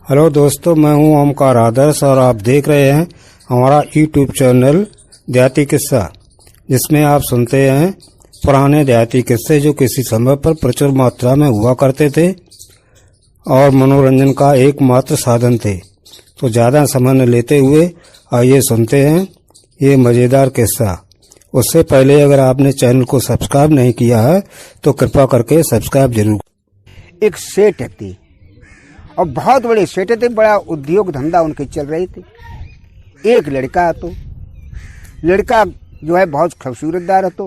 Hello दोस्तों, मैं हूं ओमकार आदर्श और आप देख रहे हैं हमारा यूट्यूब चैनल देहाती किस्सा, जिसमें आप सुनते हैं पुराने देहाती किस्से जो किसी समय पर प्रचुर मात्रा में हुआ करते थे और मनोरंजन का एकमात्र साधन थे। तो ज़्यादा समय न लेते हुए आइए सुनते हैं ये मज़ेदार किस्सा। उससे पहले अगर आपने चैनल को सब्सक्राइब नहीं किया है तो कृपया करके सब्सक्राइब जरूर। एक सेठ थी और बहुत बड़े सेठ थे, बड़ा उद्योग धंधा उनके चल रहे थे। एक लड़का तो लड़का जो है बहुत खूबसूरतदार तो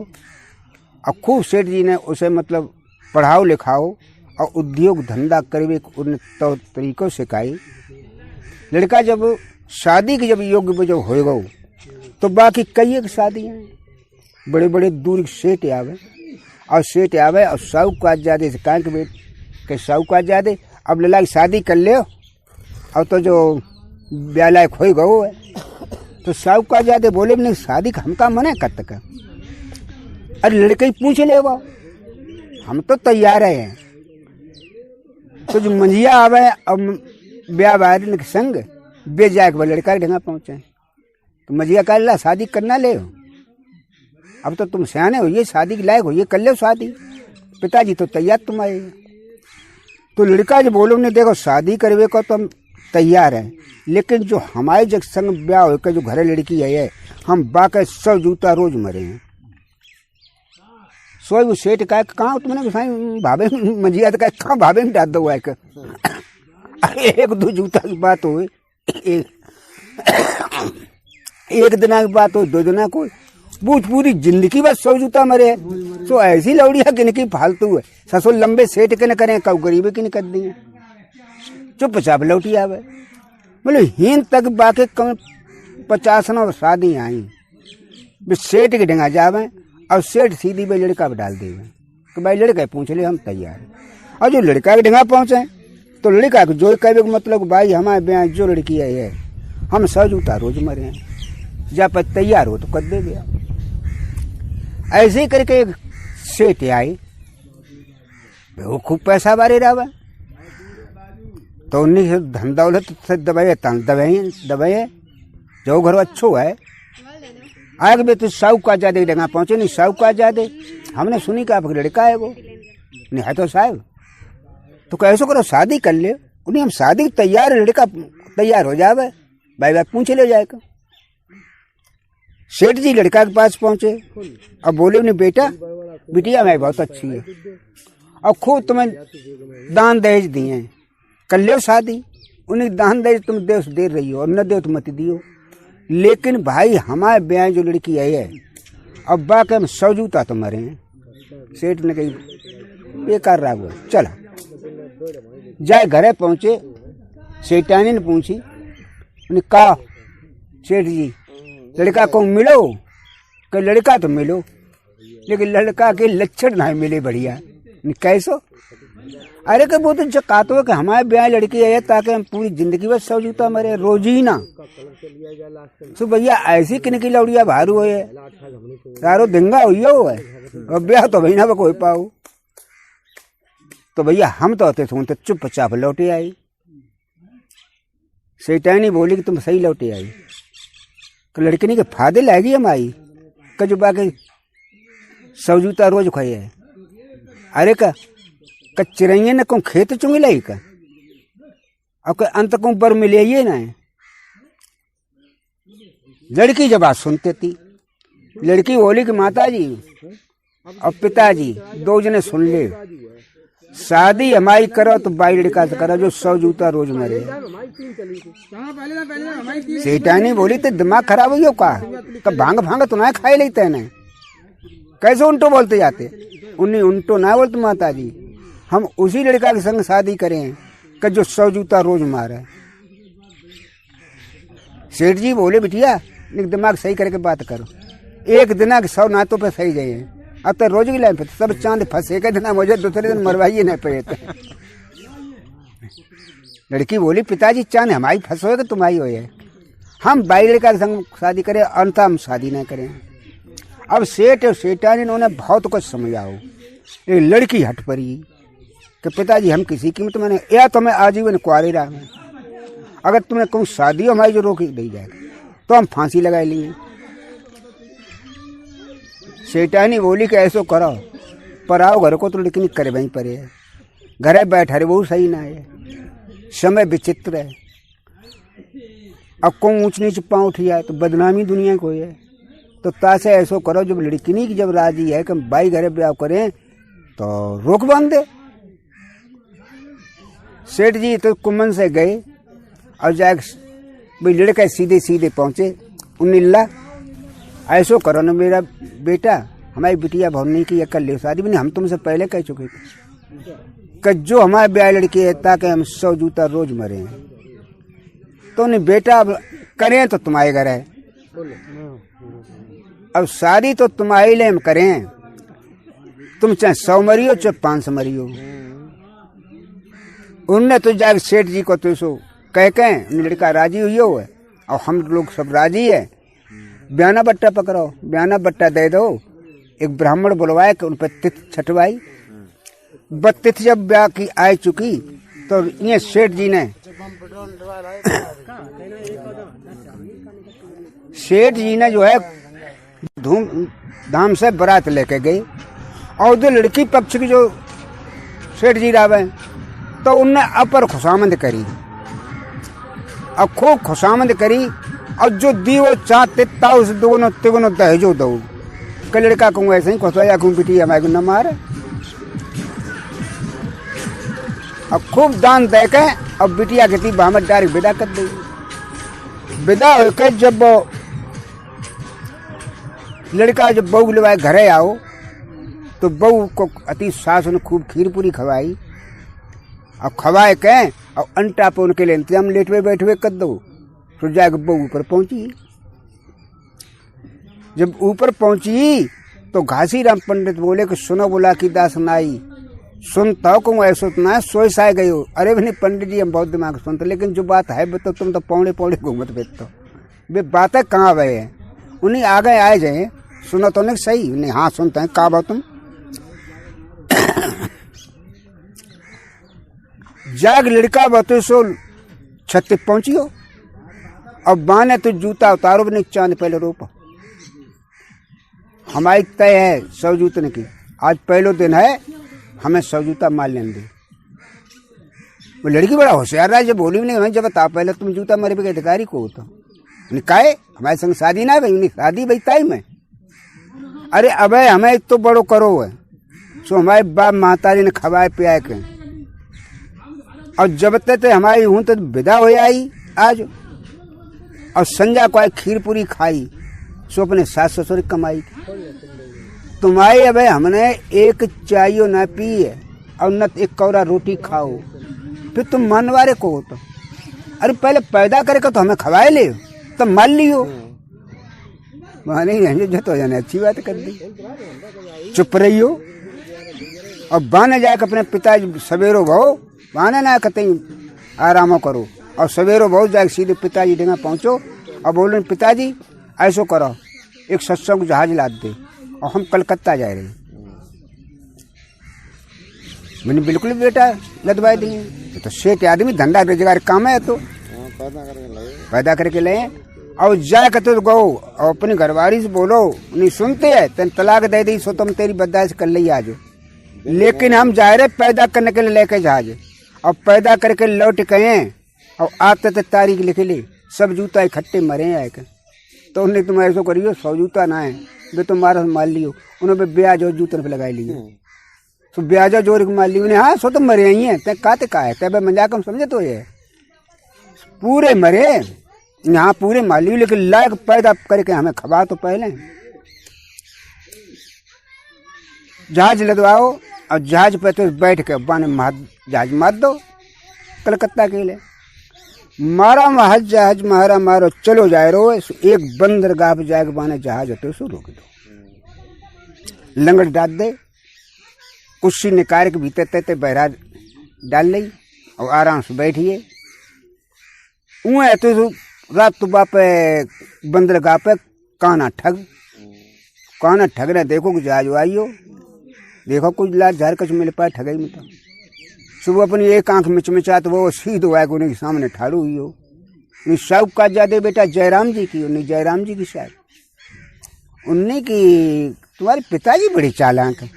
और खूब सेठ जी ने उसे मतलब पढ़ाओ लिखाओ और उद्योग धंधा करे उन तरीकों सिखाई। लड़का जब शादी के जब योग्य जब हो गो तो बाकी कई एक शादियाँ बड़े बड़े दूर सेठ आवे और साहूकार ज्यादा से कहें कि साहूकार ज्यादा अब लला की शादी कर ले और तो जो ब्याह लायक हो गो है तो साहूकार ज्यादा बोले नहीं शादी का हमका मना कर तक। अरे लड़के ही पूछ ले वो हम तो तैयार हैं। तो जो मंजिया आवे अब ब्याह बाहर संग बे जाए लड़का के ढंगा पहुंचे तो मंजिया कह ला शादी करना ले अब तो तुम सियाने हो, ये शादी के लायक हो, ये कर लो शादी, पिताजी तो तैयार तुम आए। तो लड़का जो बोलो ने देखो शादी करवे को तो हम तैयार हैं, लेकिन जो हमारे जब संग ब्याह होकर जो घरे लड़की है हम बाकी 100 जूता रोज मरे हैं। सो वो सेठ का कहाँ तुमने भाभे मंजिया तो कहाँ भाभे में डाल दो है। अरे 1-2 जूता की बात हो, एक दिना की बात हो, 2 दिना को पूरी जिंदगी बस 100 जूता मरे। तो ऐसी लौड़िया किनकी फालतू है, ससुर लंबे सेठ के न करें कऊ गरीबी की न कर दिए, चुपचाप लौटी आवे। मतलब हीन तक बाकी कम 50 शादी आई सेठ के ढंगा जावे और सेठ सीधी भाई लड़का डाल देवे कि भाई लड़का पूछ ले हम तैयार हैं। और जो लड़का के ढंगा पहुंचे तो लड़का को जो कहे मतलब भाई हमारे ब्याह जो लड़की है हम 100 जूता रोज मरे हैं, जब पर तैयार हो तो कर दे गया। ऐसे ही करके एक सेठ आए, वो खूब पैसा बारे रहा तो उन्हीं से धन दौलत से दबाए जो घर अच्छो है आगे भी तो साहूकार ज्यादा डंगा पहुंचे नहीं। साहूकार ज्यादा हमने सुनी कि आपका लड़का है वो नहीं है तो साहब तो कैसे करो शादी कर ले। उन्हें हम शादी तैयार, लड़का तैयार हो जावे भाई बात पूछ ले जाएगा। सेठ जी लड़का के पास पहुंचे और बोले उन्हें बेटा बिटिया मैं बहुत अच्छी है और खूब तुम्हें दान दहेज दिए, कर लो शादी। उन्हें दान दहेज तुम दे रही हो और न दो तो मत दियो, लेकिन भाई हमारे ब्याह जो लड़की है अब बाकी हम 100 जूता तो मरे हैं। सेठ ने कही बेकार रहा हुआ, चला जाए घरे पहुंचे। सेठानी ने पूछी, उन्हें कहा सेठ जी लड़का को मिलो कि लड़का तो मिलो लेकिन लड़का के लक्षण ना मिले बढ़िया। कैसो? अरे कि वो तो जो कहते हो कि हमारे ब्याह लड़की है ताकि हम पूरी जिंदगी बस 100 जूता मरे रोजीना। तो भैया ऐसी किन की लौड़िया भारू है सारो दिंगा हुई है और ब्याह तो भैया कोई पाओ। तो भैया हम तो होते सुनते चुपचाप लौटे आई। सेठानी बोली कि तुम सही लौटे आई, लड़की के फायदे लाएगी हम आई का जो बाकी 100 जूता रोज खाई है। अरे का चिड़ैया ने कौन खेत चुंगी लाई का और अंत को बर मिले ये ना। लड़की जब बात सुनते थी, लड़की बोली कि माता जी और पिताजी 2 जने सुन ले, शादी हमारी करो तो बाई लड़का से करो जो 100 जूता रोज मरे। सेठानी बोली तो दिमाग खराब हो का भांग तो ना खाए लेते ना, कैसे उल्टो बोलते जाते। उन्हें उल्टो ना बोलते माता जी, हम उसी लड़का के संग शादी करें कि जो 100 जूता रोज मारे। सेठ जी बोले बिटिया दिमाग सही करके बात करो, एक दिन के 100 नातों पे सही जाइए, अब तो रोज की लाइन सब चांद फंसे के दिन मुझे दूसरे दिन मरवाइए नहीं पे। लड़की बोली पिताजी चांद हमारी फंसोगे तुम्हारी हो, हम बाई लड़का के संग शादी करें अंत हम शादी नहीं करें। अब सेठ और सेठानी इन्होंने बहुत कुछ समझाओ, एक लड़की हट पड़ी कि पिताजी हम किसी कीमत में नहीं, या तो मैं आजीवन कुआरी रहा अगर तुमने कहूँ शादी हमारी जो रोक नहीं जाएगा तो हम फांसी लगा लेंगे। सेठानी बोली कि ऐसो करो, पर आओ घर को तो लेकिन करे वहीं पर है, घर बैठा रे वो सही ना है, समय विचित्र है। अब कौन ऊंच नीच पाँव उठिया तो बदनामी दुनिया को है। तो तासे ऐसो करो, जब लड़किनी की जब राजी है कि हम भाई घरे ब्याह करें तो रोक बांध दे। सेठ जी तो कुमन से गए और जाके भाई लड़के सीधे सीधे पहुंचे। उन्नीला ऐसो करो ना मेरा बेटा, हमारी बिटिया भवनी की कर ले शादी भी नहीं, हम तुमसे पहले कह चुके थे कि जो हमारे ब्याह लड़की है ताकि हम 100 जूता रोज मरे हैं। तो नहीं बेटा अब करें तो तुम्हारे घर है, अब शादी तो तुम्हारे लिए हम करें, तुम चाहे 100 मरियो चाहे 500 मरियो। उनने तो जाके सेठ जी को तो सो कह के लड़का राजी हुई हो है और हम लोग सब राजी है, बयाना बट्टा पकड़ो, बयाना बट्टा दे दो। एक ब्राह्मण बुलवाए कि उन पर तिथि छटवाई। तिथि जब ब्याह की आ चुकी तो ये सेठ जी ने जो है धूमधाम से बारात लेके गई और जो लड़की पक्ष की जो सेठ जी रावे तो उनने अपर खुशामद करी और खूब खुशामद करी और जो दी वो चाहते उस दोनों तिगुनों दहेजो दो कि लड़का कहूँ ऐसे ही खुशवाया कहूँ बेटी हमारे न मारे और खूब दान दे के अब बिटिया के थी बामत डायरेक्ट विदा कर दी। विदा होकर जब लड़का जब बहू बुलवाए घरे आओ तो बहू को अति सास ने खूब खीर पूरी खवाई और खवाए के और अंटा पे उनके लिए इंतजाम लेटवे बैठवे कर दो। तो जाकर बहू ऊपर पहुंची। जब ऊपर पहुंची तो घासीराम पंडित बोले कि सुनो बोला की दास नाई सुनता हो कहूँ ऐसा ना है सोई साए गई हो। अरे भाई पंडित जी हम बहुत दिमाग सुनते, लेकिन जो बात है बताओ, तुम तो पौड़े पौड़े घूमत बेचते वे बातें कहाँ गए हैं। उन्हीं आगे आए जाए सुनो तो नहीं सही नहीं, हाँ सुनते हैं कहा तुम जाग लड़का बतो सो छत पहुंची हो अब बाने तो जूता उतारो भी नहीं, चांद पहले रोपो। हमारी तय है 100 जूतने की, आज पहलो दिन है हमें 100 जूता मार लेने दे। वो लड़की बड़ा होशियार रहा, जब बोली भी नहीं जब बता पहले तुम जूता मारे पे अधिकारी को होता काहे हमारे संग शादी ना भाई, उन्हें शादी भाई ताई में। अरे अब हमें तो बड़ो करो है सो हमारे बाप माताजी ने खवाए पियाए के और जब तक हमारी हूं तो विदा हो आई आज और संजा को आई खीर पूरी खाई सो अपने सास ससुर कमाई। तुम्हारी अब हमने एक चाय ना पी है और न एक कौरा रोटी खाओ, फिर तुम मनवारे को हो तो अरे पहले पैदा करके तो हमें खवाए ले तो मान लियो। माने जो तो जाने अच्छी बात कर दी, चुप रही हो और बाने जाके अपने पिताजी सवेरो भाओ बाने ना कहते आराम करो और सवेरो भाओ जाके सीधे पिताजी डेगा पहुंचो और बोले पिताजी ऐसो करो एक सत्संग जहाज लाद दे और हम कलकत्ता जा रहे। मैंने बिल्कुल बेटा लदवा दिए तो सेठ आदमी धंधा रोजगार काम है तो पैदा करके ले और जा कर तो गो और अपनी घरवाली से बोलो नहीं सुनते है तेन तलाक दे दी सो तुम तेरी बर्दाश्त कर ली आज, लेकिन हम जा रहे पैदा करने के लिए लेके जहाज और पैदा करके लौट गए और आते तो तारीख लिख ली सब जूता इकट्ठे मरे आए के। तो उन्हें तुम ऐसा करियो 100 जूता ना है वे तुम्हारा मार लियो, उन्होंने ब्याज और जूतन पे लगाई लियो तो ब्याज जोर मार लियो उन्हें। हाँ सो तुम मरे ही हैं ते का है तब मजाक हम समझे तो ये पूरे मरे यहाँ पूरे मार लियो, लेकिन लायक पैदा करके हमें खबा तो पहले जहाज लदवाओ और जहाज पे तो बैठ के बाने जहाज मार दो कलकत्ता के लिए मारा महज जहाज मारा मारो चलो जाए रो एक बंदरगाह पे जाके बाने जहाज होते सो रोक दो लंगड़ डाल दे कुर्सी निकाल के भीतर तहते बहरा डाल ली और आराम से बैठिए उए तो रात तो बाप बंदरगाह पे काना ठग रहे देखो कि जहाज आइयो देखो कुछ लाल झार कच मिल पाए ठगाई में तो सुबह अपनी एक आंख मिचमिचा तो वो सीध हुआ उन्हें सामने ठाड़ू हुई हो शौक का ज्यादा बेटा जयराम जी की, उन्हें जयराम जी की शायद उन्हें की तुम्हारे पिताजी बड़े चालाक हैं।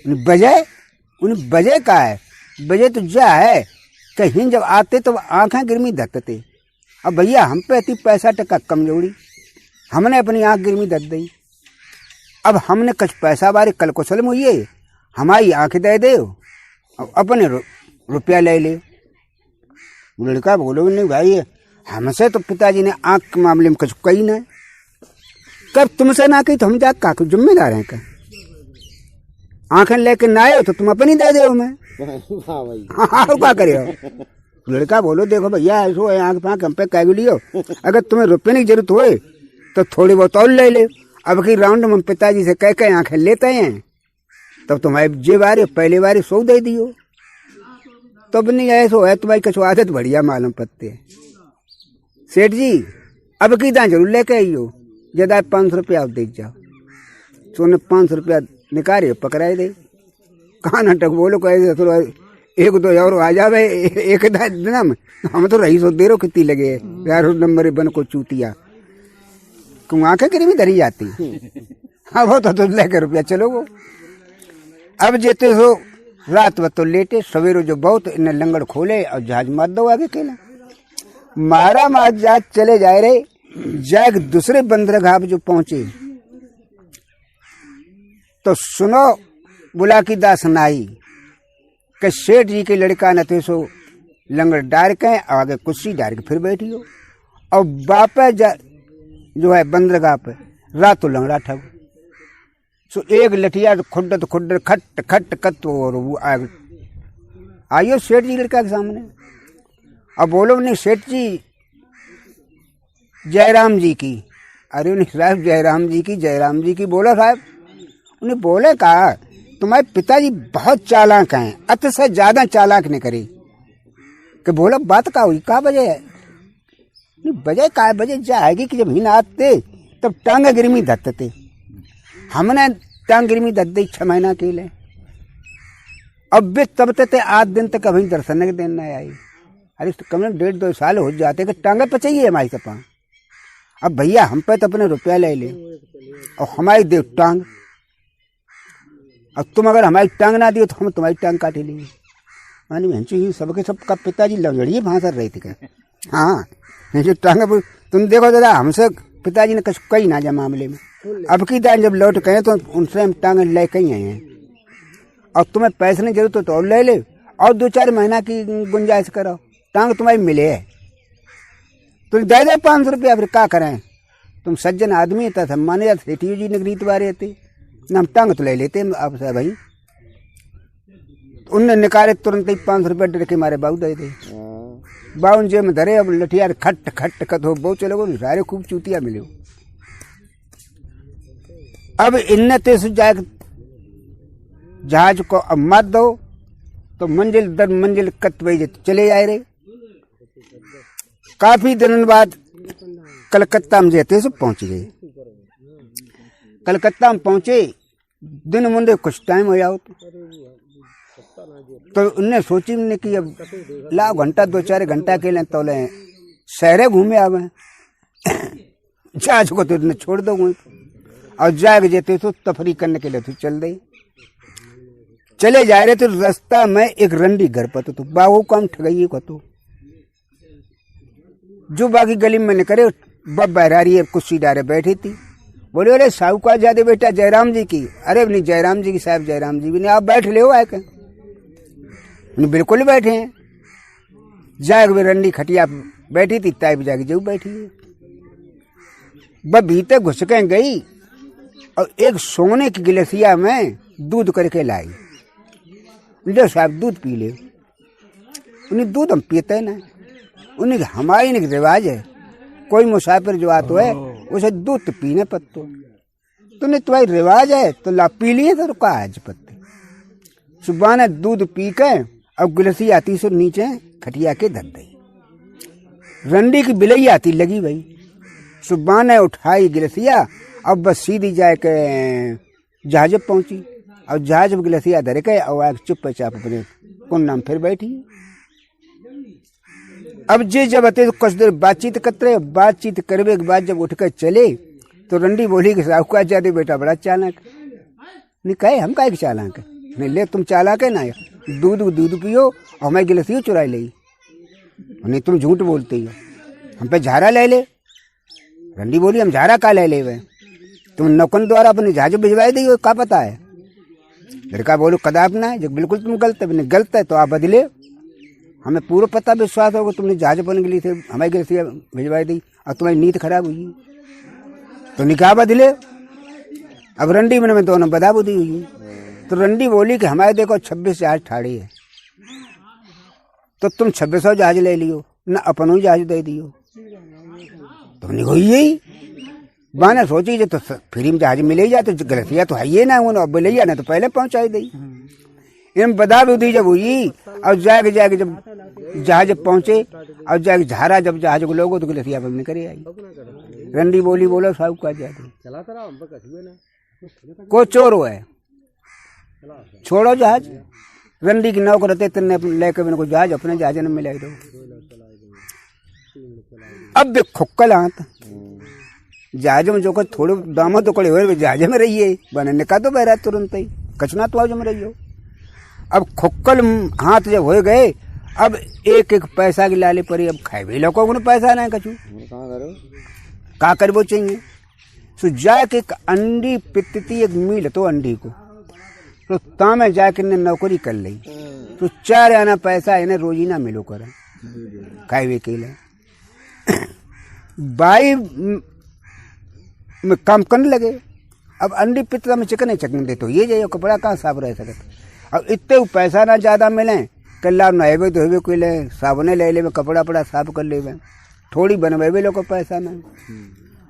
उन्हें बजे का है, बजे तो जा है कहीं जब आते तो आंखें गिरमी धत्ते। अब भैया हम पे अति पैसा टका कमजोरी, हमने अपनी आंख गिरमी धत दी। अब हमने कुछ पैसा बारे कल कुशल मुझे हमारी आंखें दे दे, अब अपने रुपया ले ले। लड़का बोलो नहीं भाई हमसे तो पिताजी ने आंख के मामले में कुछ कही नहीं, कब तुमसे ना कही तो हम जा का जिम्मेदार हैं का? आंखें लेके ना आए तो तुम अपनी दे दो मैं क्या करे हो? लड़का बोलो देखो भैया ऐसो है आंख पाँख हम पे कह लियो, अगर तुम्हें रुपये की जरूरत हो तो थोड़ी बहुत और ले ले। अब की राउंड में पिताजी से कह के आंखें लेते हैं तब तुम्हारी जे बारे पहले बारे 100 दे दियो, तब नहीं ऐसो है तुम्हारी कछु आदत बढ़िया मालूम पड़ते है। सेठ जी अब की दां जरूर लेके आइयो, ज्यादा 500 रुपया दे जाओ। सोने 500 रुपया निकाले पकड़ाए दे, कहाँ नाटक बोलो कैसे थोड़ा 1-2 और आ जावे एक दिन में, हम तो रही सो देरो कितनी लगे यार नंबर बन को चूतिया क्यों आंखें गिरवी धरी जाती। हाँ वो तो लेकर रुपया चलो वो। अब जेते सो रात वत तो लेटे, सवेरो जो बहुत इन्हें लंगड़ खोले और जहाज मार दो आगे केला मारा मार जहाज चले जाए रे। जाग दूसरे बंदरगाह जो पहुंचे तो सुनो बुला की दास नाई के सेठ जी के लड़का न थे सो लंगड़ डार के आगे कुर्सी डार के फिर बैठी हो, और बापे जो है बंदरगाह पे रात तो लंगड़ा ठग सो एक लठिया खुड्डत खुड्डत खट खट कत और वो आइयो सेठ जी लड़का के सामने। अब बोलो नहीं सेठ जी जयराम जी की, अरे उन्हें साहब जयराम जी की बोलो साहब। उन्हें बोले कहा तुम्हारे पिताजी बहुत चालाक हैं, अति से ज्यादा चालाक ने करे कि बोलो बात का हुई का वजह है? वजह का वजह जाएगी कि जब हिन आते तब टांग गिरमी धत्ते, हमने टांग गिरमी धत दी 6 महीना के लिए। अब भी तब तक 8 दिन तक अभी दर्शन के दिन नहीं आई। अरे कम से 1.5-2 साल हो जाते कि टांगे पे चाहिए हमारी सपा। अब भैया हम पे तो अपने रुपया ले ले और हमारी देव टांग, अब तुम अगर हमारी टांग ना दियो तो हम तुम्हारी टांग काटे लेंगे। मानी बहन सबके सबका पिताजी लड़िए भांसर रहे थे। हाँ जो टांग तुम देखो दादा हमसे पिताजी ने कुछ कही ना जा मामले में। अब की दान जब लौट गए तो उनसे हम टांग ले कहीं आए हैं, और तुम्हें पैसे नहीं जरूरत तो और ले ले और 2-4 महीना की गुंजाइश करो, टांग तुम्हारी मिले है तुम दे दे 500 रुपया, फिर क्या करें? तुम सज्जन आदमी था माने सेठी जी नगरी तुम्हारे थे ना, हम टांग तो ले लेते आपसे भाई। उनने निकाले तुरंत ही 500 रुपया डर के मारे बाबू दे दे। बाउन जे में धरे अब लठियार खट खट कत हो बहुत चलो सारे खूब चूतिया मिले। अब इनने तेज जाए जहाज को अब मत दो तो मंजिल दर मंजिल कत वही चले जाए रहे। काफी दिनों बाद कलकत्ता में जाते सब पहुंच गए। कलकत्ता में पहुंचे दिन मुंडे कुछ टाइम हो जाओ तो उनने सोची ने कि अब ला घंटा 2-4 घंटा के लिए तो ले शहरे घूमे आवे जहाज को तो इतने छोड़ दो और जाग जेते तो तफरी करने के लिए तो चल दे। चले जा रहे तो रास्ता में एक रंडी घर पर तो बाबू काम ठगइए को तो जो बाकी गली में न करे बब बहरारी कुर्सी डारे बैठी थी। बोले अरे साहूकार ज्यादा बेटा जयराम जी की। अरे नहीं जयराम जी की साहब जयराम जी भी नहीं, आप बैठ ले हो आए के बिल्कुल बैठे हैं। जाग वे रंडी खटिया बैठी थी ताइब जाके जो बैठी है वह भीतर घुस के गई और एक सोने की गिलसिया में दूध करके लाई। लो साहब दूध पी ले। उन्हें दूध हम पीते ना, उन्हें हमारी नहीं रिवाज है कोई मुसाफिर जो आतो है उसे दूध पीने पत्तो तुम्हें तुम्हारी रिवाज है तो ला पी लिए तो रुका आज पत्ते। सुबह ने दूध पी के अब गिलसी आती सो नीचे खटिया के धर गई। रंडी की बिलई आती लगी भाई। सुबह ने उठाई गिलसिया अब बस सीधी जाए के जहाज पहुंची और जहाज गिलसिया धर के और चुप चाप अपने कौन नाम फिर बैठी। अब जे जब आते तो कुछ देर बातचीत करते, बातचीत करने के बाद जब उठकर चले तो रंडी बोली कि साहूकार जाते बेटा बड़ा चालाक। नहीं कहे हम काहे चालाक है, नहीं ले तुम चालाक है ना, दूध पियो और हमारी गिलसियों चुराई ले, नहीं तुम झूठ बोलते हो, हम पे झारा ले ले। रंडी बोली हम झारा का ले ले, तुम नौकन द्वारा अपने जहाज भिजवाई दी, का पता है। लड़का बोलो कदाप ना, जब बिल्कुल तुम गलत है, गलत है तो आप बदले, हमें पूरा पता विश्वास होगा तुमने जहाज बन के लिए थे हमारी गिलसियाँ भिजवाई दी और तुम्हारी नींद खराब हुई तो निकाह बदले। अब रंडी में दोनों बदा बुदी हुई। तो रंडी बोली कि हमारे देखो 26 जहाज ठाड़ी है, तो तुम 2600 जहाज ले लियो ना, अपनों जहाज दे दियो। तुमने को यही बाना सोची जो तो फ्री में जहाज मिले जा, तो गलतियाँ तो है ये ना, अब ले जाना तो पहले पहुंचाई दी। इन बदा बुदी जब हुई और जाके जब जहाज पहुंचे और जाके झारा जब जहाज को लोगो तो गलतियाँ बंद करे आई। रंडी बोली बोलो साहूकार जाते को चोर है, छोड़ो जहाज। रंडी की नौकर रहते तेने लेकर इनको जहाज अपने जहाज में मिला दो। अब भी खुक्कल हाथ जहाज में जो कर थोड़े दामों तो कड़े हुए जहाज में रहिए, बनने का तो बहरा तुरंत ही कचना तो आज में रही हो। अब खुक्कल हाथ जब हो गए, अब एक एक पैसा की लाले परी, अब खाए भी लोगों को पैसा नहीं कचू का कर वो चाहिए। सो जाके एक अंडी पित्ती एक मिल तो अंडी को तो तामे जाके ने नौकरी कर ली, तो 4 आना पैसा इन्हें रोजी ना मिलो कर खाए हुए के लिए बाई में काम करने लगे। अब अंडी पित्ता में चिकन दे तो ये जाइए कपड़ा कहाँ साफ रह सकते। अब इतने पैसा ना ज्यादा मिले, कल्ला नहेबे धोबे कोई ले, साबुने ले ले, कपड़ा पड़ा साफ कर ले, थोड़ी बनवेबे लोग को पैसा ना।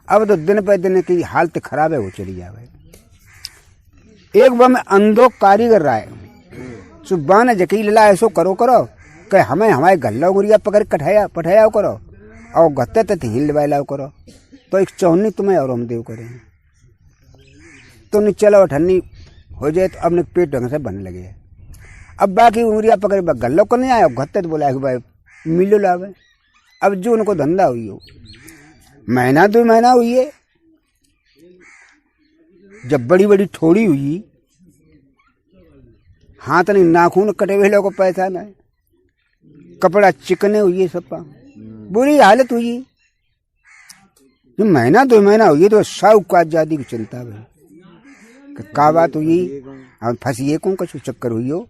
अब तो दिन पे दिन की हालत खराब है, वो चली जावे। एक बार में अंधो कारीगर रहा है, सुबह ने जकील ला ऐसो करो कहे हमें हमारे गल्ला गुड़िया पकड़ पठाया करो और गत्ते तक हिल लाओ करो, तो एक चौनी तुम्हें और हम देव करें। तो नहीं चलो ठन्नी हो जाए तो अपने पेट ढंग से बनने लगे। अब बाकी उंगलियां पकड़े गल्लों को नहीं आया, गत्ते तो बोला कि भाई मिलो लावे। अब जो उनको धंधा हुई हो, महीना 2 महीना हुई है, जब बड़ी बड़ी ठोड़ी हुई, हाथ नहीं नाखून कटे हुए लोगों को पैसा ना, कपड़ा चिकने हुई, सब बुरी हालत हुई। जब महीना 2 महीना हुई तो साहूकार जादी की चिंता भाई का बात हुई और फंसी कौन का चक्कर हुई हो।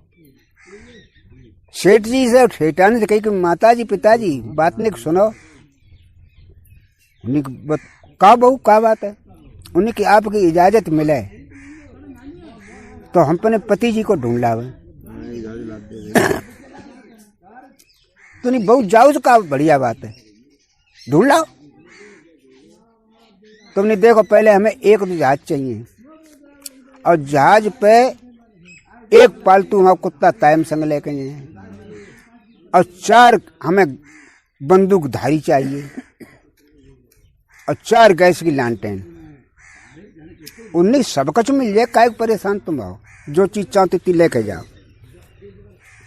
सेठ जी से ठेठाने से कही कि माता जी पिताजी बात नहीं सुनो। का बहू का बात है, उन्हें कि आपकी इजाजत मिले तो हम अपने पति जी को ढूंढ लावे। तो नहीं बहुत जाओ तो का बढ़िया बात है, ढूंढ लाओ। तुमने देखो पहले हमें एक जहाज चाहिए और जहाज पे एक पालतू हमारा कुत्ता टाइम संग लेके जाए और 4 हमें बंदूकधारी चाहिए और 4 गैस की लालटेन। 19 सब कुछ मिल जाए, काय परेशान तुम आओ, जो चीज चाहो तो लेके जाओ।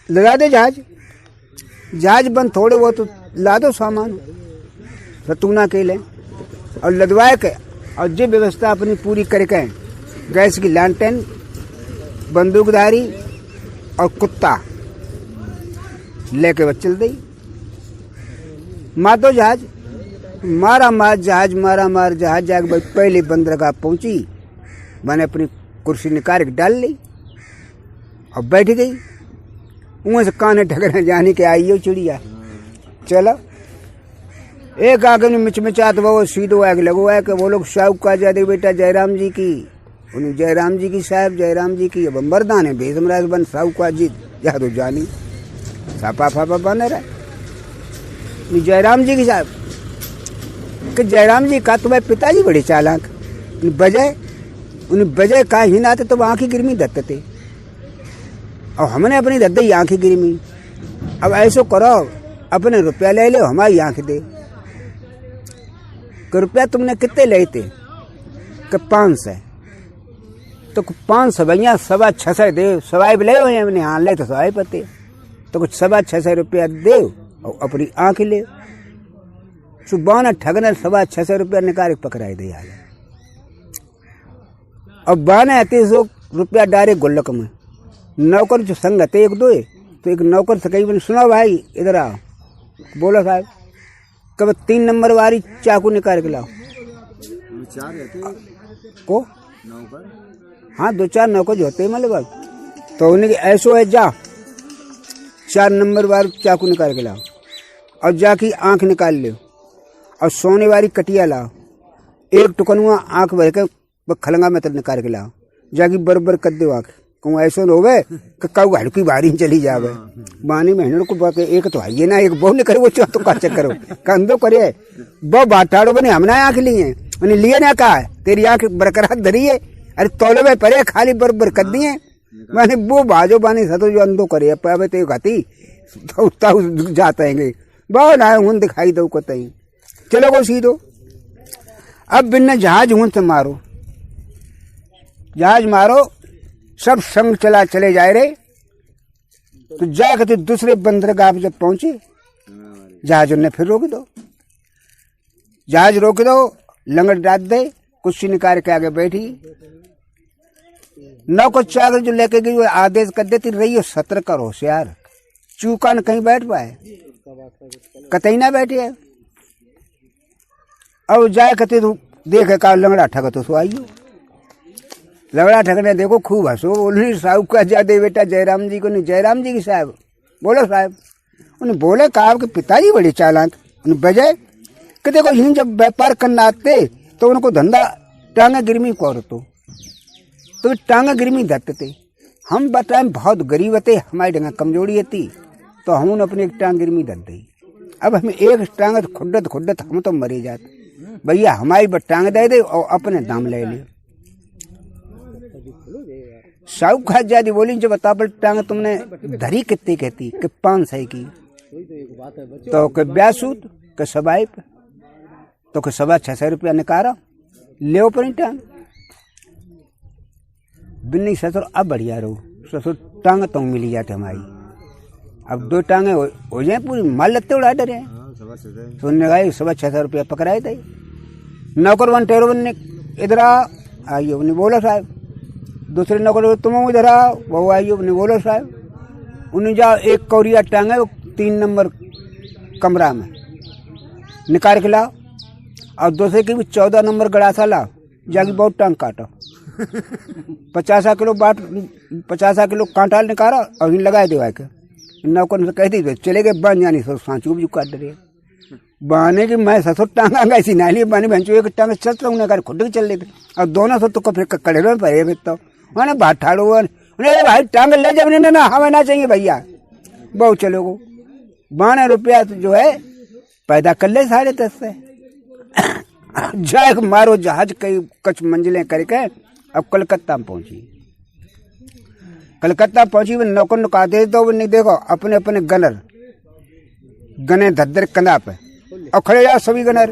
लगा दे जहाज बंद थोड़े वो तो ला दो सामान रतूना के ले और लदवाए के और जो व्यवस्था अपनी पूरी करके गैस की लालटेन, बंदूकधारी और कुत्ता लेके चल दी। मार जहाज मार जहाज जाके भाई पहले बंदरगाह पहुंची, मैंने अपनी कुर्सी निकाल के डाल ली और बैठ गई। वहां से काने ठगने जाने के आई हो चिड़िया। चलो एक आगे में मिचमिचात वो सीधो आगे लगो है कि वो लोग साहूकार जादे बेटा जयराम जी की, उन्हें जयराम जी की साहब जयराम जी की। अब मर्दान है भेजमराज बन साहूकार जी या तो जानी सापा फापा बने रहे। जयराम जी की साहब कि जयराम जी का तुम्हारे पिताजी बड़े चालाक, उन्हें बजाय का ही ना थे तो आंखें गिरमी दत्ते थे और हमने अपनी दद्दी आंखें गिरमी। अब ऐसो करो अपने रुपया ले लो, हमारी आंखें दे। रुपया तुमने कितने ले थे कि 500, तो 500 भैया 6.25 दे, सवाई ले हमने हाँ ले तो सवाई पते तो कुछ 6.25 रुपया दे और अपनी आँख ले सुबह ठगना 650 रुपया निकाल पकड़ाए दे आगे। अब 3200 रुपया डायरेक्ट गुल्लक में। नौकर जो संगत है 1-2 तो एक नौकर से कही सुना भाई इधर आओ, बोलो साहब कब 3 नंबर वाली चाकू निकाल के लाओ को नौकर। हाँ 2-4 नौकर जो होते हैं मतलब तो उन्हें ऐसो है जा 4 नंबर वाली चाकू निकाल के लाओ और जाके आँख निकाल लो और सोने वाली कटिया लाओ, एक टुकनुआ आँख भर के खलंगा में तब निकाल के लाओ, जाके बरबर कर दो आँख। कहूँ ऐसा न होवे कि कऊ हड़की बारी चली जावे बानी में को बाके एक तो है ना एक बहु करे वो तो का चक्कर कंधो करे वो बाटाड़ो बने हमने आँख लिए उन्हें लिए ना कहा तेरी आँख बरकरार धरी है। अरे तौले में परे खाली बरबर कर दिए मैंने वो बाजो बानी सतो जो अंधो करे पावे तो घाती जाते हैं बहुत ना हूं दिखाई दो को तई चलो को सीधो। अब बिना जहाज हूं से मारो जहाज मारो सब संग चला चले जाए रे तो जाकर तो दूसरे बंदरगाह पे जब पहुंचे जहाज उन्हें फिर रोक दो, जहाज रोक दो लंगड़ डाल दे कुर्सी निकाल के आगे बैठी नौकर चाकर जो लेके गई वो आदेश कर देती रही हो 17 करो होशियार चूका न कहीं बैठ पाए कतई ना बैठे और जाए कहते तो देखे का लंगड़ा ठग तो सो आइयो लंगड़ा ठगने देखो खूब हंसो बोली साहब का जादे बेटा जयराम जी को नहीं जयराम जी की साहब बोलो साहब उन्हें बोले कहा आपके पिताजी बड़े चालाक उन्हें बजाय कि देखो यूं जब व्यापार करना आते तो उनको धंधा टांगा गिरमी को तो टांगा गिरमी धरते थे हम बताएं बहुत गरीब थे हमारी डंगा कमजोरी थी तो हम अपनी एक टांग गिरमी धर दी। अब हमें एक टांग खुड्डत हम तो मरे जाते भैया हमारी बस टांग दे दे और अपने दाम ले ले। साहब खा जाती बोली जब बता पर टांग तुमने धरी कितनी कहती कि 500 की तो के ब्यासूत के सबाई तो के 650 रुपया निकारा ले पर टांग बिन्नी ससुर अब बढ़िया रहो ससुर टांग तो मिली जाते हमारी अब 2 टांगे हो जाए पूरी माल लगते उड़ा डरे सुनने गए 650 रुपया पकड़ाए थे। नौकर 1 टेरो ने इधर आइयो उन्हें बोलो साहब दूसरे नौकर तुम इधर आओ वो आइयो उन्हें बोलो साहब उन्हें जाओ एक कौरिया टांगे 3 नंबर कमरा में निकाल के लाओ और दूसरे की भी 14 नंबर गड़ासा लाओ जाके बहुत टांग काटो 50 किलो कांटा निकाला और इन लगाए दे के नौकर से कह दी चले गए बन जानी सो सांचू भी काट रहे बहाने की मैं ससुर टांगा ऐसी नाली बनी बहनचू एक टांग चल रहा हूँ खुद चल लेते और दोनों सो तो फिर कड़े में पड़े फिर तो मैंने भाठाड़ो उन्हें भाई टांग ले जब ना हमें ना चाहिए भैया बहुत चलो गो 12 रुपया जो है पैदा कर ले 10.5 से जाए मारो जहाज कई कुछ मंजिलें करके अब कलकत्ता में पहुंची। कलकत्ता पहुंची वो नौकर नुका दे दो नहीं देखो अपने अपने गनर गने धद्दर कंधा पे और खड़े जाओ सभी गनर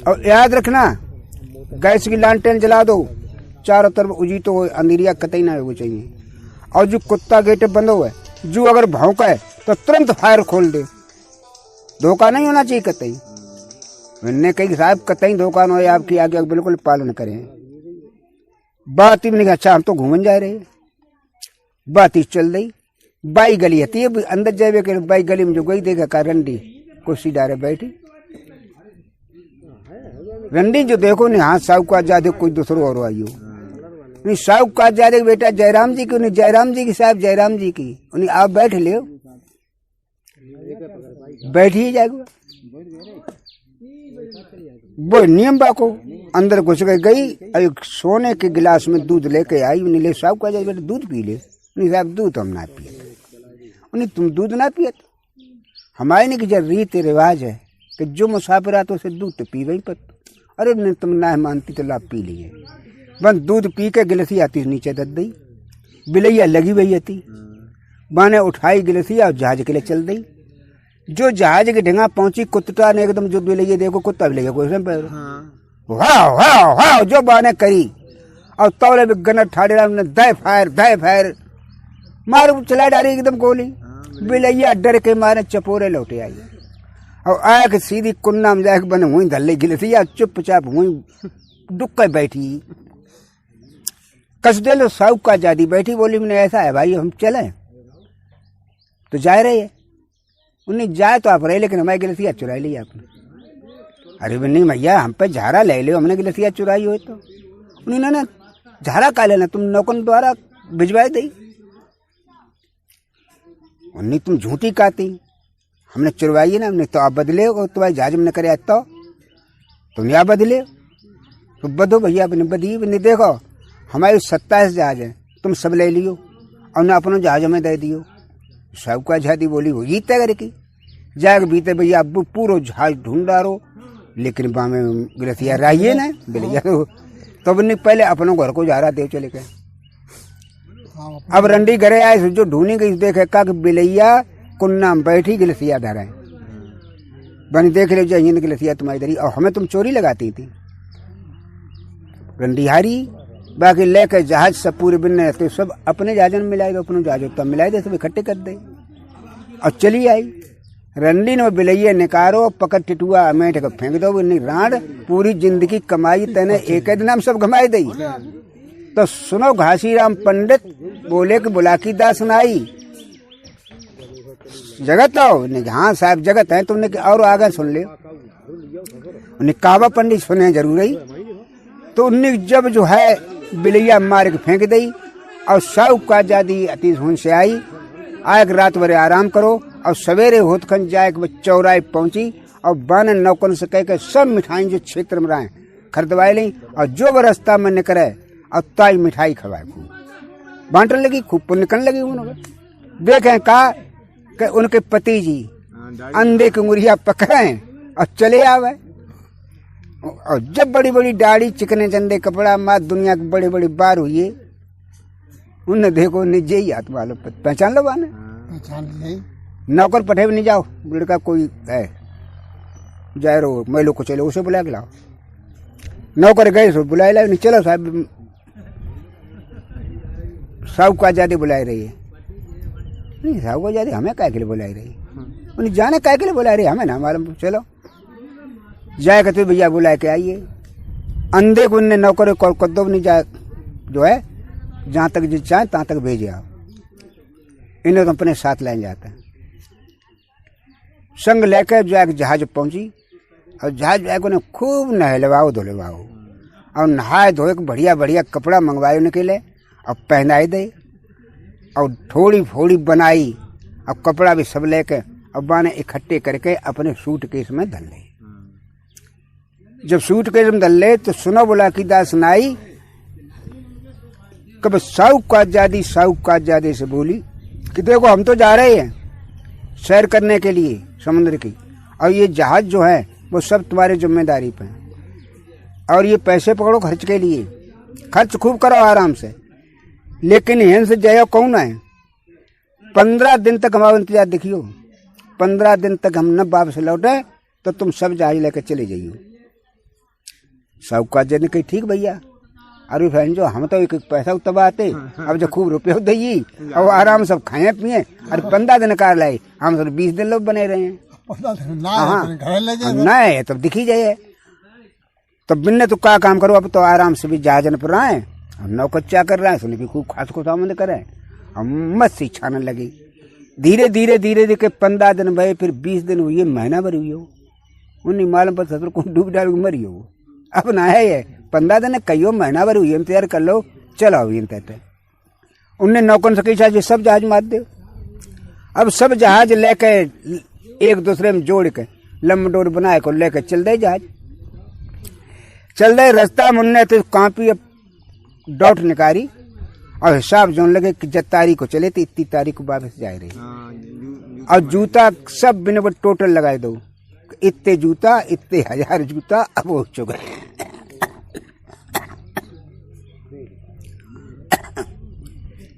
और याद रखना गैस की लालटेन जला दो चारों तरफ उजी तो अंधेरिया कतई ना हो चाहिए और जो कुत्ता गेट बंद हुआ है जो अगर भौंका है तो तुरंत फायर खोल दे धोखा नहीं होना चाहिए कतई मैंने कही साहब कतई धोखा न हो आपकी आगे बिल्कुल पालन करें बात ही मैंने कहा अच्छा हम तो घूमन जा रहे बात ही चल रही बाई गली है अंदर जाए के बाई गली में जो गई देखा का रंडी कुर्सी डारे बैठी रंडी जो देखो नहीं हाँ साहब का आजाद कोई दूसरो और आइयो नहीं साहब का आजाद बेटा जयराम जी की उन्हें जयराम जी की साहब जयराम जी की उन्हें आप बैठ ले बैठ ही जाएगा वो नियम बाको अंदर घुस गई एक सोने के गिलास में दूध लेके आई उन्हें ले साहब का बेटा दूध पी ले नहीं साहब दूध हम ना पिए उन्हें तुम दूध ना पिए हमारे नहीं कि जब रीति रिवाज है कि जो मुसाफिर आता उसे दूध तो पी गई पर अरे नहीं तुम ना मानती तो लाभ पी लिए बस दूध पी के गिलसी आती नीचे दद दी बिलैया लगी हुई थी बाने उठाई गिलसी और जहाज के लिए चल दी जो जहाज के ढंगा पहुंची कुत्ता ने एकदम जो बिलैया देखो कुत्ता भी लगे कोई पैर वाह वाह वाह जो बाने करी और तौले में गनर ठाड़े दे फायर मार चला डाली एकदम गोली बिलैया डर के मारे चपोरे लौटे आई और आया कि सीधी कुन्ना में जाके बने हुई धल्ले गिलसिया चुपचाप हुई दुख बैठी। कसदे लो साहू का जादी बैठी, बोली मैंने ऐसा है भाई हम चले तो जा रहे है। उन्हें जाए तो आप रहे, लेकिन हमारी गिलसिया चुरा ली आपने। अरे नहीं भैया हम पे झारा ले लो, हमने गिलसिया चुराई हो तो। उन्होंने ना झारा का लेना तुम नौकर द्वारा भिजवाई दी, उन्हें तुम झूठी काती, हमने चुरवाई ना, हमने तो आप बदले हो तुम्हारी जहाज में करे तो तुम यहाँ बदले तो बदो भैया अपने बदी नहीं। देखो हमारी 27 जहाज है, तुम सब ले लियो और ना अपनों जहाज में दे दियो। सबका जहादी बोली वो ये तय करे की जाग बीते भैया अब पूरा जहाज ढूंढ डारो, लेकिन बामे गिलसिया रहिए ना बिलैया तो नहीं पहले अपनों घर को जा रहा दे चले गए। अब रंडी घरे आए जो ढूंढी गई देखे का बिलैया कुन्ना में बैठी गिलसिया धरे बनी देख ले जाइए गिलसिया तुम्हारी धरी और हमें तुम चोरी लगाती थी। रंडीहारी बाकी लेकर जहाज सब पूरे बिन्ने तो सब अपने जहाज में मिलाए दो, अपने जहाज तब मिलाए दे सब इकट्ठे कर दे और चली आई। रंडी ने बिलैया निकारो पकड़ टिटुआ मेट को फेंक दो राड, पूरी जिंदगी कमाई तेने एक दिन हम सब घमाई दी। तो सुनो घासीराम पंडित बोले कि बुलाकी दास सुनाई जगत हो। हाँ साहब जगत है, तुमने और आगे सुन ले। उन्हें काबा पंडित सुने जरूर ही। तो उन्हें जब जो है बिलैया मार के फेंक दी और साहू का जादी अति सुन से आई आए रात भरे आराम करो और सवेरे होतखन जाए के चौराहे पहुंची और बान नौकन से कह के सब मिठाई जो क्षेत्र में रहे खरीदवाए ली और जो रास्ता में निकले और ताई मिठाई खवाए खूब बांटने लगी, खूब पुण्य करने लगी। उन्होंने देखें कहा कि उनके पति जी अंधे की मुरिया पकड़े और चले आवे और जब बड़ी बड़ी दाढ़ी चिकने चंदे कपड़ा माँ दुनिया के बड़े बड़े बार हुई उन्हें देखो निजे ही हाथ वालों पहचान लो बाने नौकर पठे भी नहीं जाओ लड़का कोई है जाए रो मैं लोग को चलो उसे बुला के लाओ। नौकर गए सो बुलाए लाए नहीं, चलो साहब साहू का आजादी बुलाई रही है। नहीं साहू को आजादी हमें काय के लिए बुलाई रही है, उन्हें जाने काय के लिए बुलाई रही हमें ना मालूम। चलो जाए कहते भैया बुला के आइए। अंधे को उनने नौकर कद्दो नहीं जाए जो है जहां तक जो चाहे तहां तक भेजे आओ। इन्हें तो अपने साथ ले जाते हैं। संग लेकर जाके जहाज पहुंची और जहाज जाके खूब नहलवाओ धुलवाओ और नहाए धोए बढ़िया बढ़िया कपड़ा मंगवाए उनके लिए और पहनाए दे और थोड़ी फोड़ी बनाई और कपड़ा भी सब लेके और बाने इकट्ठे करके अपने सूटकेस में धर ले। जब सूटकेस में धर ले तो सुनो बोला कि दास सुनाई कब साहू का आजादी से बोली कि देखो हम तो जा रहे हैं सैर करने के लिए समुद्र की और ये जहाज जो है वो सब तुम्हारी जिम्मेदारी पे है और ये पैसे पकड़ो खर्च के लिए, खर्च खूब करो आराम से, लेकिन यहाँ से जाओ कौन है 15 दिन तक हमारा इंतजार देखियो। 15 दिन तक हम न वापस लौटे तो तुम सब जहाज लेकर चले जाइयो। साहूकार जी ने कही ठीक भैया, अरे बहन जो हम तो एक पैसा उतबा आते अब जो खूब रुपये दी और आराम सब खाए पिए और 15 दिन कार लाए हम सब 20 दिन लोग बने रहे हैं। नहीं तब दिखी जाए तब बिन्ने तो क्या काम करो, अब तो आराम से भी जहाजन पर आए और नौकर क्या कर रहे हैं सुने भी खूब खास को सामने करे और मस्ती छाने लगी। धीरे धीरे धीरे धीरे 15 दिन भये फिर 20 दिन हुई, महीना भर हुई हो उन्हीं मालूम पर ससुर को डूब डाल मरी हो। अब ना है ये 15 दिन कईयो महीना भर हुई इंतजार कर लो चलो अभी इंतजार। उनने नौकर से कही सब जहाज मार दे। अब सब जहाज लेके एक दूसरे में जोड़ के लम्बडोर बनाए को लेकर चल दे जहाज। चल दे रास्ता मुन्ने तो कांपी डॉट निकारी और हिसाब जोन लगे कि जब तारीख को चले तो इतनी तारीख को वापस जा रही और जूता सब बिना टोटल लगाए दो इतने जूता इतने 1000 जूता अब हो चुके।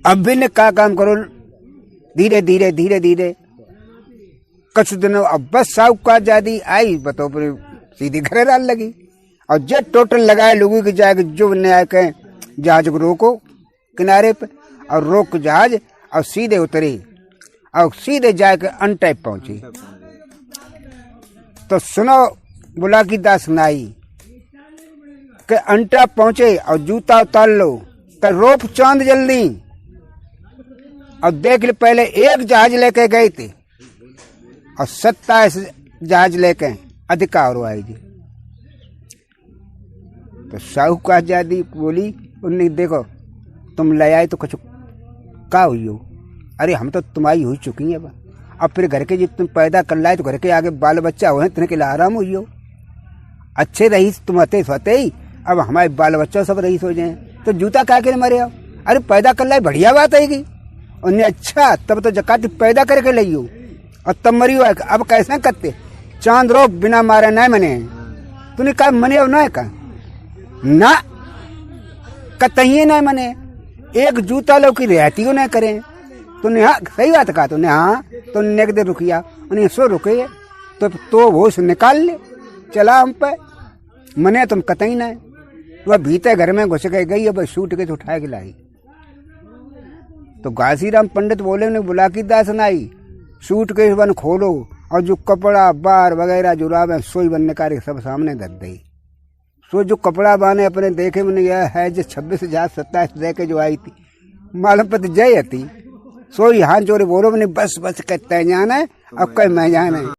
अब भी ने क्या काम करो धीरे धीरे धीरे धीरे कुछ दिनों अब बस साहू का आजादी आई बताओ पर सीधी घरे डाल लगी और जब टोटल लगाए लोगों की जाके जो ने आके जहाज को रोको किनारे पे और रोक जहाज और सीधे उतरे और सीधे जाके अंटे पहुंची। तो सुनो बुला की दास सुनाई कि अंटा पहुंचे और जूता उतार लो तो रोप चांद जल्दी। और देख ले, पहले एक जहाज लेके गए थे और 27 जहाज लेके अधिका और आई जी। तो साहूकार जादी बोली, उन्हें देखो तुम ले आए तो कुछ का हुई हो? अरे हम तो तुम्हारी हो चुकी है। अब फिर घर के जब तुम पैदा कर लाए तो घर के आगे बाल बच्चा हुए तुमने के लिए आराम हुई हो। अच्छे रईस तुम हते सोते ही, अब हमारे बाल बच्चा सब रईस हो जाए तो जूता क्या के मरे हो? अरे पैदा कर लाए बढ़िया बात आएगी। उन्हें अच्छा तब तो जकाती पैदा करके ली हो और तब मरी हो। अब कैसे करते? चांद रो बिना मारे नहीं मने। तूने कहा मने अब ना का ना कतही नहीं मने। एक जूता लो की रहती हो नहीं करें। तूने हाँ सही बात कहा तूने। हाँ तो नेक दे रुकिया, उन्हें सो रुके तो होश निकाल ले। चला हम पे मने तुम कतई नहीं। वह भीतर घर में घुस के गई, अब शूट के तो उठा के लाई। तो घासीराम पंडित बोले, उन्हें बुला की दास सुनाई, सूट के बन खोलो और जो कपड़ा बार वगैरह जुराब सोई बन निकाल सब सामने धर दी। सो जो कपड़ा बाने अपने देखे मैंने यह है जो 26,27 दे के जो आई थी मालूम पति जय थी। सो यहाँ जोरे बोलो मैंने बस कहते जाना है, अब कहीं मैं जाना है।